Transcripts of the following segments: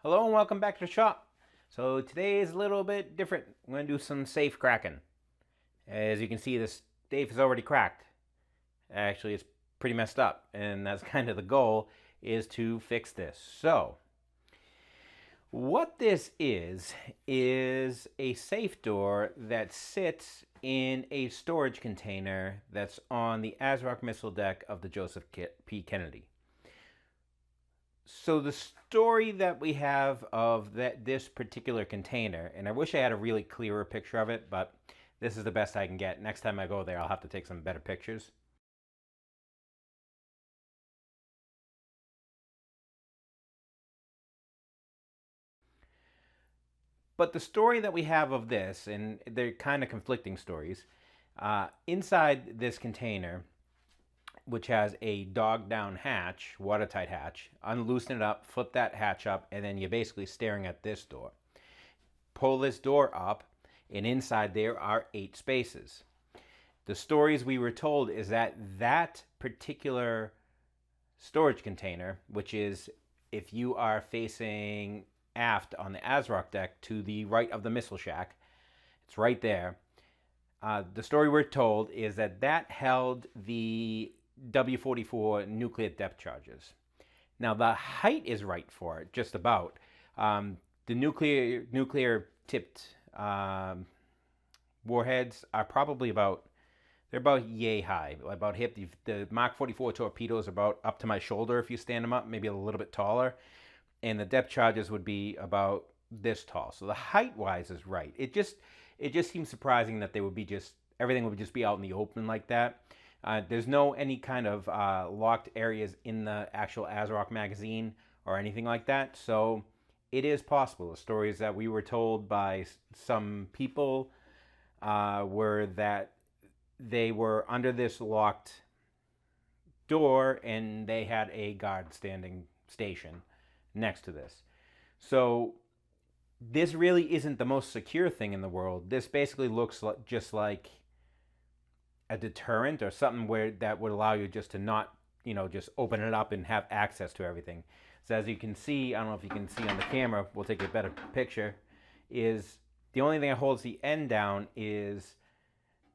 Hello and welcome back to the shop. So today is a little bit different. I'm going to do some safe cracking. As you can see, this safe is already cracked. Actually, it's pretty messed up, and that's kind of the goal, is to fix this. So what this is a safe door that sits in a storage container that's on the ASROC missile deck of the Joseph P. Kennedy. So the story that we have of this particular container, and I wish I had a really clearer picture of it, but this is the best I can get. Next time I go there, I'll have to take some better pictures. But the story that we have of this, and they're kind of conflicting stories, inside this container, which has a dog down hatch, watertight hatch, unloosen it up, flip that hatch up, and then you're basically staring at this door. Pull this door up, and inside there are 8 spaces. The stories we were told is that that particular storage container, which is if you are facing aft on the ASROC deck to the right of the missile shack, it's right there. The story we're told is that that held the W-44 nuclear depth charges. Now the height is right for it, just about. The nuclear tipped warheads are probably they're about yay high, about hip. The Mark 44 torpedoes are about up to my shoulder if you stand them up, maybe a little bit taller. And the depth charges would be about this tall. So the height wise is right. It just seems surprising that they would be everything would just be out in the open like that. There's no any kind of locked areas in the actual ASROC magazine or anything like that. So it is possible. The stories that we were told by some people were that they were under this locked door and they had a guard standing station next to this. So this really isn't the most secure thing in the world. This basically looks just like a deterrent or something that would allow you just to not, just open it up and have access to everything. So as you can see, I don't know if you can see on the camera, we'll take a better picture, is the only thing that holds the end down is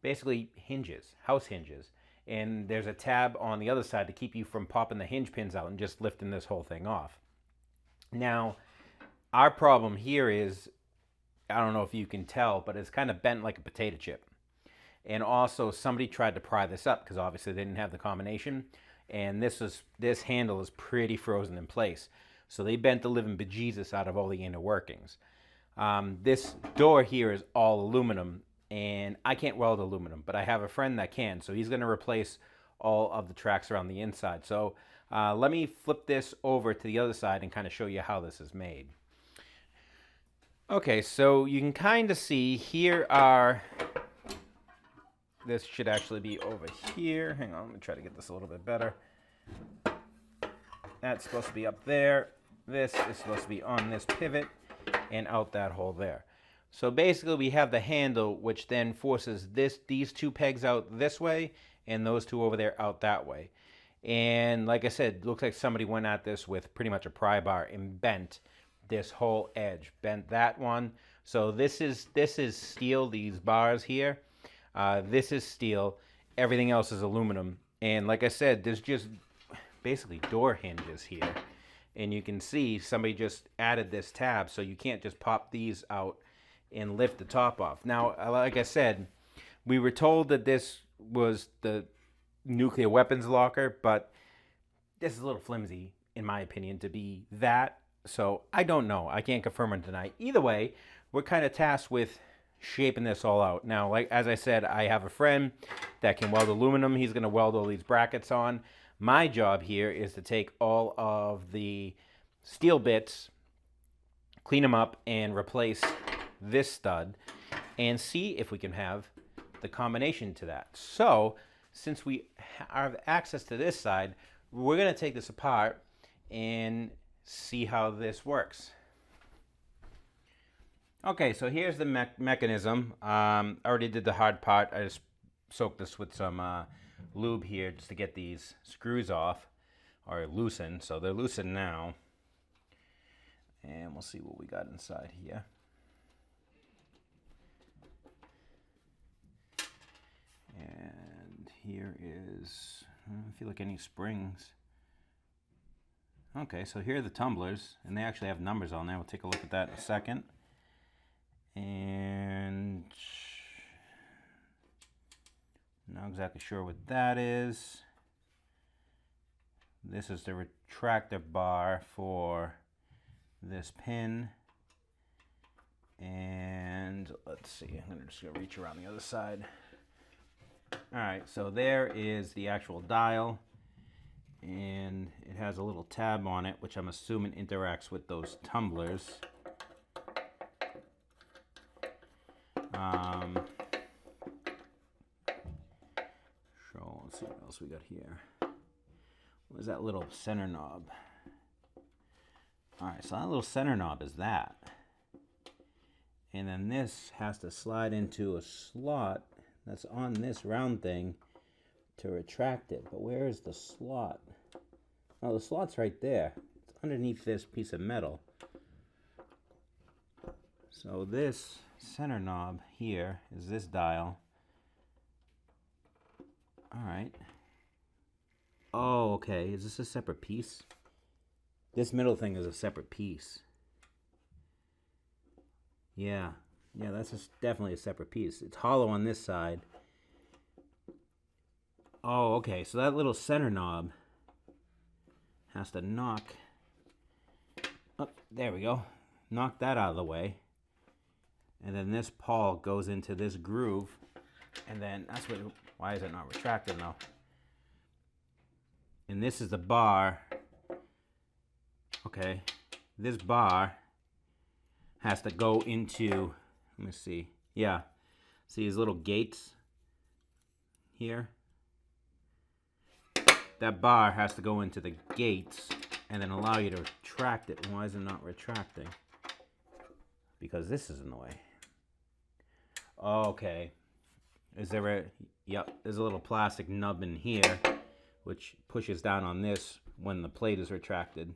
basically hinges, house hinges. And there's a tab on the other side to keep you from popping the hinge pins out and just lifting this whole thing off. Now, our problem here is, I don't know if you can tell, but it's kind of bent like a potato chip. And also somebody tried to pry this up because obviously they didn't have the combination. And this handle is pretty frozen in place. So they bent the living bejesus out of all the inner workings. This door here is all aluminum, and I can't weld aluminum, but I have a friend that can. So he's going to replace all of the tracks around the inside. So let me flip this over to the other side and kind of show you how this is made. Okay, so you can kind of see here are, this should actually be over here. Hang on, let me try to get this a little bit better. That's supposed to be up there. This is supposed to be on this pivot and out that hole there. So basically we have the handle which then forces these 2 pegs out this way and those 2 over there out that way. And like I said, it looks like somebody went at this with pretty much a pry bar and bent this whole edge, bent that one. So this is steel, these bars here. This is steel. Everything else is aluminum. And like I said, there's just basically door hinges here. And you can see somebody just added this tab, so you can't just pop these out and lift the top off. Now, like I said, we were told that this was the nuclear weapons locker, but this is a little flimsy, in my opinion, to be that. So I don't know. I can't confirm or deny. Either way, we're kind of tasked with shaping this all out. Now, as I said, I have a friend that can weld aluminum. He's going to weld all these brackets on. My job here is to take all of the steel bits, clean them up, and replace this stud and see if we can have the combination to that. So since we have access to this side, we're going to take this apart and see how this works. Okay, so here's the mechanism. I already did the hard part. I just soaked this with some lube here just to get these screws off or loosened. So they're loosened now. And we'll see what we got inside here. And here is, I don't feel like any springs. Okay, so here are the tumblers, and they actually have numbers on there. We'll take a look at that in a second. And not exactly sure what that is. This is the retractor bar for this pin. And let's see, I'm just gonna reach around the other side. All right, so there is the actual dial, and it has a little tab on it, which I'm assuming interacts with those tumblers. So let's see what else we got here. What is that little center knob? All right, so that little center knob is that. And then this has to slide into a slot that's on this round thing to retract it. But where is the slot? Oh, the slot's right there. It's underneath this piece of metal. So this center knob here is this dial. All right. Oh, okay. Is this a separate piece? This middle thing is a separate piece. Yeah, that's definitely a separate piece. It's hollow on this side. Oh, okay, so that little center knob has to knock, oh, there we go, knock that out of the way. And then this pawl goes into this groove, and then that's what, why is it not retracting though? And this is the bar. Okay, this bar has to go into, let me see, yeah, see these little gates here? That bar has to go into the gates and then allow you to retract it. Why is it not retracting? Because this is in the way. Okay, is there a, yep, there's a little plastic nub in here which pushes down on this when the plate is retracted.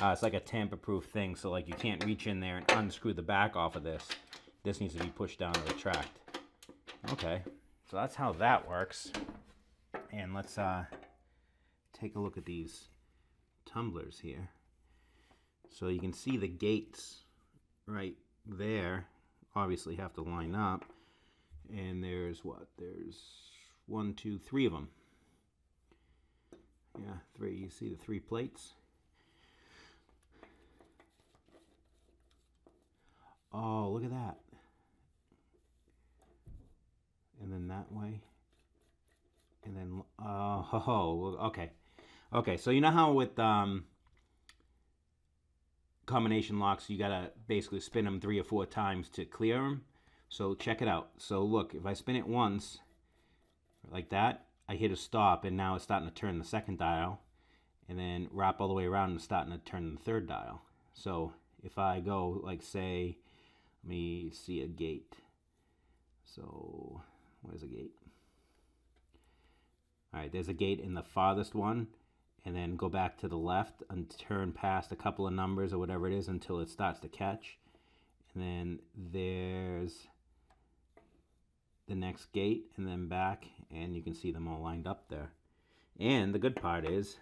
It's like a tamper-proof thing, so like you can't reach in there and unscrew the back off of this. This needs to be pushed down to retract. Okay, so that's how that works. And let's take a look at these tumblers here. So you can see the gates right there obviously have to line up. And there's what? There's 1, 2, 3 of them. Yeah, 3. You see the 3 plates? Oh, look at that. And then that way. And then, oh, okay. Okay, so you know how with combination locks, you gotta basically spin them 3 or 4 times to clear them? So check it out. So look, if I spin it once, like that, I hit a stop, and now it's starting to turn the second dial. And then wrap all the way around and starting to turn the third dial. So if I go, like, say, let me see a gate. So, where's a gate? All right, there's a gate in the farthest one, and then go back to the left and turn past a couple of numbers or whatever it is until it starts to catch. And then there's the next gate, and then back, and you can see them all lined up there. And the good part is,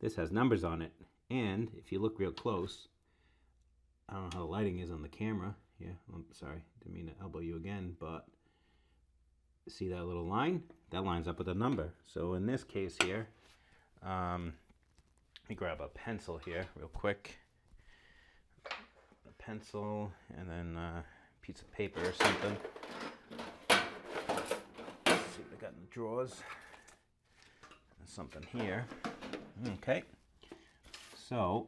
this has numbers on it. And if you look real close, I don't know how the lighting is on the camera. Yeah, I'm sorry, didn't mean to elbow you again, but see that little line? That lines up with a number. So in this case here, let me grab a pencil here real quick. A pencil and then a piece of paper or something. Let's see what I got in the drawers. There's something here. Okay. So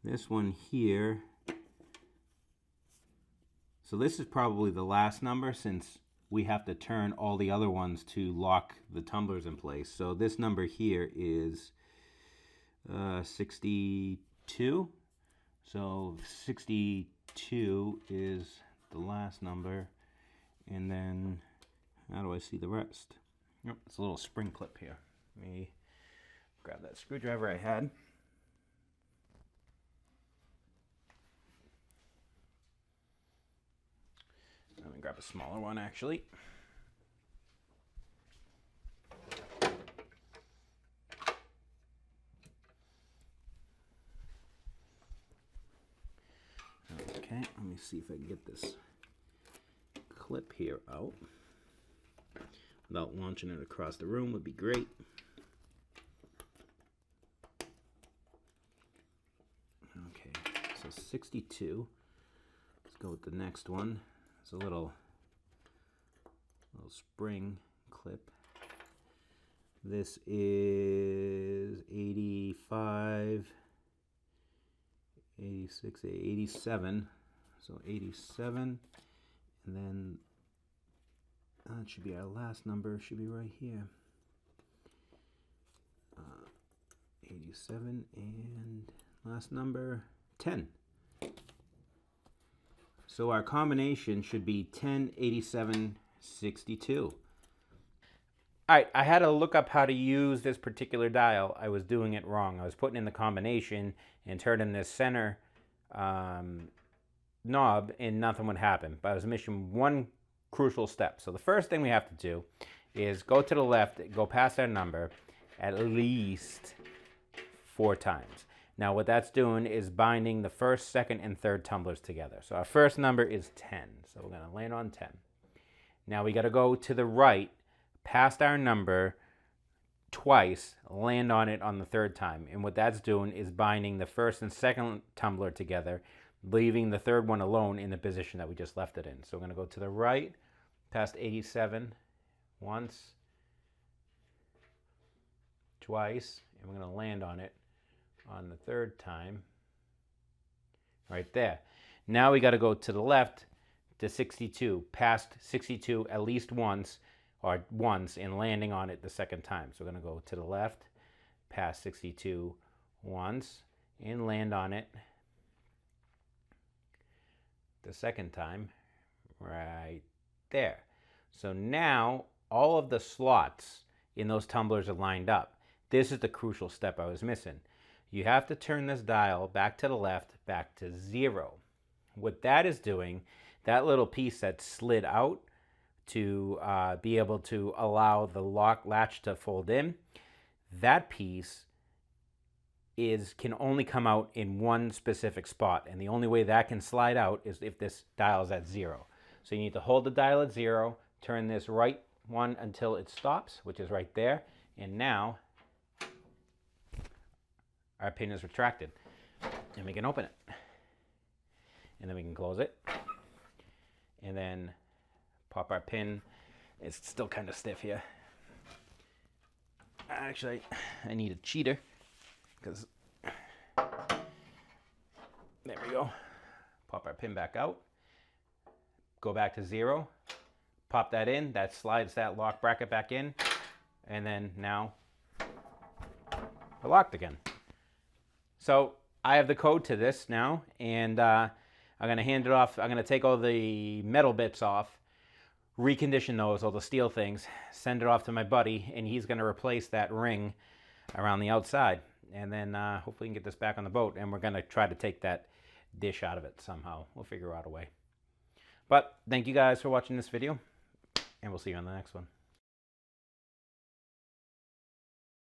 this one here, so this is probably the last number since we have to turn all the other ones to lock the tumblers in place. So this number here is 62. So 62 is the last number. And then how do I see the rest? Yep, it's a little spring clip here. Let me grab that screwdriver I had. gonna grab a smaller one actually. Okay, let me see if I can get this clip here out without launching it across the room. Would be great. Okay, so 62. Let's go with the next one. It's a little spring clip. This is 85, 86, 87. So 87, and then that should be our last number. Should be right here. 87 and last number 10. So our combination should be 10, 87, 62. All right, I had to look up how to use this particular dial. I was doing it wrong. I was putting in the combination and turning this center knob and nothing would happen. But I was missing one crucial step. So the first thing we have to do is go to the left, go past our number at least 4 times. Now what that's doing is binding the first, second, and third tumblers together. So our first number is 10. So we're going to land on 10. Now we got to go to the right past our number twice, land on it on the third time. And what that's doing is binding the first and second tumbler together, leaving the third one alone in the position that we just left it in. So we're going to go to the right past 87 once, twice, and we're going to land on it on the third time right there. Now we got to go to the left to 62, past 62 at least once, and landing on it the second time. So we're going to go to the left past 62 once and land on it the second time right there. So now all of the slots in those tumblers are lined up. This is the crucial step I was missing. You have to turn this dial back to the left, back to 0. What that is doing, that little piece that slid out to be able to allow the lock latch to fold in, that piece can only come out in one specific spot. And the only way that can slide out is if this dial is at 0. So you need to hold the dial at 0, turn this right one until it stops, which is right there. And now our pin is retracted. And we can open it. And then we can close it. And then pop our pin. It's still kind of stiff here. Actually, I need a cheater because there we go. Pop our pin back out. Go back to 0. Pop that in. That slides that lock bracket back in. And then now we're locked again. So I have the code to this now, and I'm going to hand it off. I'm going to take all the metal bits off, recondition those, all the steel things, send it off to my buddy, and he's going to replace that ring around the outside. And then hopefully we can get this back on the boat, and we're going to try to take that dish out of it somehow. We'll figure out a way. But thank you guys for watching this video, and we'll see you on the next one.